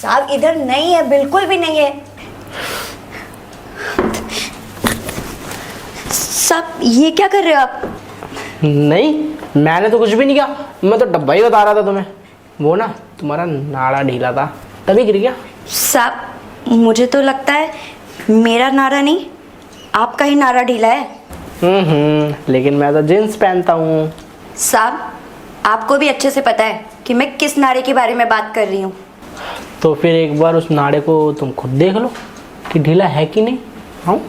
साहब इधर नहीं है, बिल्कुल भी नहीं है। साहब ये क्या कर रहे हो आप? नहीं, मैंने तो कुछ भी नहीं किया। मैं तो डब्बा ही बता रहा था तुम्हें। वो ना तुम्हारा नाड़ा ढीला था तभी गिर गया। साहब मुझे तो लगता है मेरा नारा नहीं, आपका ही नारा ढीला है। लेकिन मैं तो जींस पहनता हूँ। साहब आपको भी अच्छे से पता है कि मैं किस नारे के बारे में बात कर रही हूँ। तो फिर एक बार उस नाड़े को तुम खुद देख लो कि ढीला है कि नहीं। हाँ,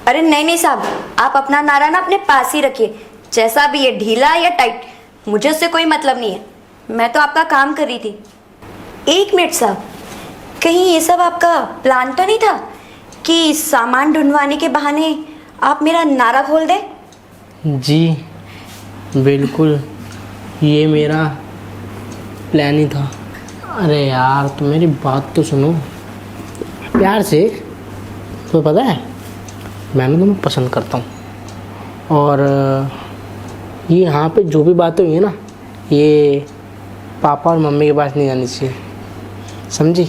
अरे नहीं साहब, आप अपना नारा ना अपने पास ही रखिए, जैसा भी ये ढीला या टाइट, मुझे उससे कोई मतलब नहीं है। मैं तो आपका काम कर रही थी। एक मिनट साहब, कहीं ये सब आपका प्लान तो नहीं था कि सामान ढूंढवाने के बहाने आप मेरा नारा खोल दें? जी बिल्कुल, ये मेरा प्लान ही था। अरे यार तुम मेरी बात तो सुनो प्यार से। तो पता है मैं तुम्हें पसंद करता हूँ, और ये यहाँ पे जो भी बातें हुई है ना, ये पापा और मम्मी के पास नहीं जानी चाहिए, समझी?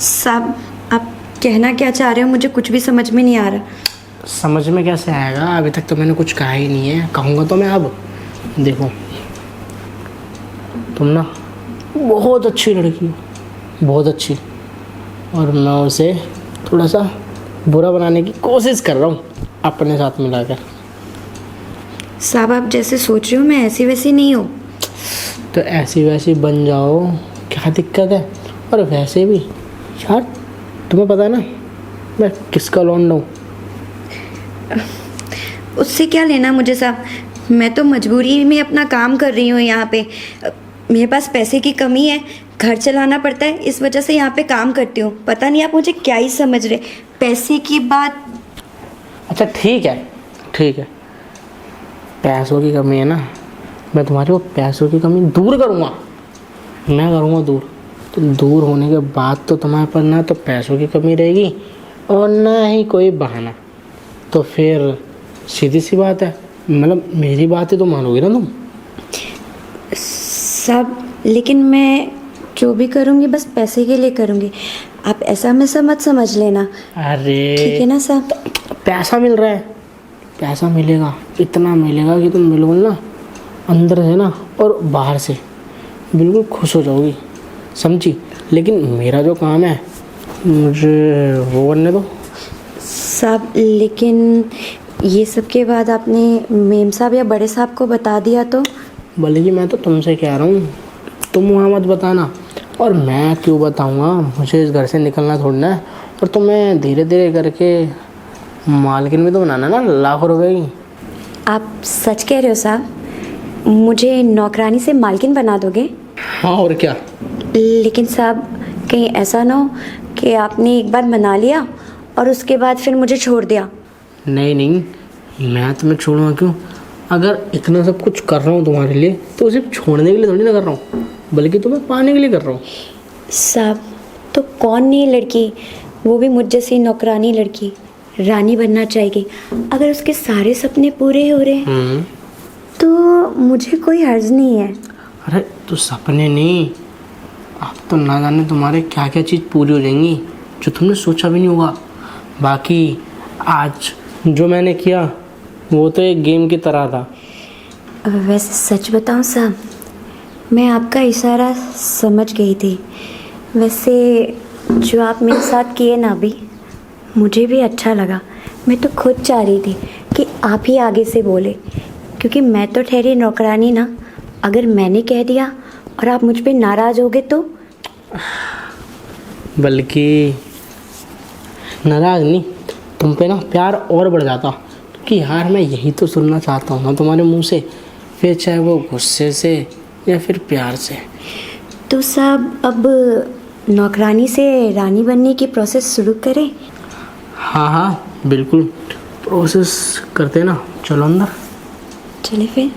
साहब आप कहना क्या चाह रहे हो, मुझे कुछ भी समझ में नहीं आ रहा। समझ में कैसे आएगा, अभी तक तो मैंने कुछ कहा ही नहीं है। कहूँगा तो मैं अब। देखो तुम ना बहुत अच्छी लड़की हो, बहुत अच्छी, और मैं उसे थोड़ा सा बुरा बनाने की कोशिश कर रहा हूँ अपने साथ मिलाकर। साहब आप जैसे सोच रहे हो मैं ऐसी वैसी नहीं हूँ। तो ऐसी वैसी बन जाओ, क्या दिक्कत है? और वैसे भी यार तुम्हें पता है ना मैं किसका लौंडा हूँ। उससे क्या लेना मुझे साहब, मैं तो मजबूरी में अपना काम कर रही हूँ यहाँ पे। मेरे पास पैसे की कमी है, घर चलाना पड़ता है, इस वजह से यहाँ पे काम करती हूँ। पता नहीं आप मुझे क्या ही समझ रहे, पैसे की बात। अच्छा ठीक है ठीक है, पैसों की कमी है ना, मैं तुम्हारी वो पैसों की कमी दूर करूँगा। मैं करूँगा दूर, तो दूर होने के बाद तो तुम्हारे पर ना तो पैसों की कमी रहेगी और ना ही कोई बहाना। तो फिर सीधी सी बात है, मतलब मेरी बात है तो मानोगे ना तुम? साहब लेकिन मैं जो भी करूँगी बस पैसे के लिए करूँगी, आप ऐसा में मत समझ लेना। अरे ठीक है ना साहब? पैसा मिल रहा है, पैसा मिलेगा, इतना मिलेगा कि तुम बिल्कुल ना अंदर से ना और बाहर से बिल्कुल खुश हो जाओगी, समझी? लेकिन मेरा जो काम है मुझे वो करने दो। साहब लेकिन ये सब के बाद आपने मेम साहब या बड़े साहब को बता दिया तो? बल्कि मैं तो तुमसे कह रहा हूँ तुम वहाँ मत बताना। और मैं क्यों बताऊँगा, मुझे इस घर से निकलना छोड़ना है, और तुम्हें धीरे धीरे करके मालकिन भी तो बनाना ना लाखों रुपए की। आप सच कह रहे हो साहब? मुझे नौकरानी से मालकिन बना दोगे? हाँ और क्या। लेकिन साहब कहीं ऐसा ना हो कि आपने एक बार मना लिया और उसके बाद फिर मुझे छोड़ दिया। नहीं नहीं, मैं तुम्हें छोड़ूंगा क्यों? अगर इतना सब कुछ कर रहा हूँ तुम्हारे लिए तो सिर्फ छोड़ने के लिए थोड़ी ना कर रहा हूँ, बल्कि तुम्हें पाने के लिए कर रहा हूँ। साहब तो कौन नहीं लड़की, वो भी मुझ जैसी नौकरानी लड़की, रानी बनना चाहेगी। अगर उसके सारे सपने पूरे हो रहे हैं तो मुझे कोई हर्ज नहीं है। अरे तो सपने नहीं, अब तो ना जाने तुम्हारे क्या क्या चीज़ पूरी हो जाएंगी जो तुमने सोचा भी नहीं होगा। बाकी आज जो मैंने किया वो तो एक गेम की तरह था। वैसे सच बताऊं साहब, मैं आपका इशारा समझ गई थी। वैसे जो आप मेरे साथ किए ना अभी, मुझे भी अच्छा लगा। मैं तो खुद चाह रही थी कि आप ही आगे से बोले, क्योंकि मैं तो ठहरी नौकरानी ना। अगर मैंने कह दिया और आप मुझ पे नाराज़ होगे तो? बल्कि नाराज़ नहीं, तुम पे ना प्यार और बढ़ जाता, क्योंकि यार मैं यही तो सुनना चाहता हूँ ना तुम्हारे मुंह से, फिर चाहे वो गुस्से से या फिर प्यार से। तो साहब अब नौकरानी से रानी बनने की प्रोसेस शुरू करें? हाँ हाँ बिल्कुल, प्रोसेस करते ना, चलो अंदर। चले फिर।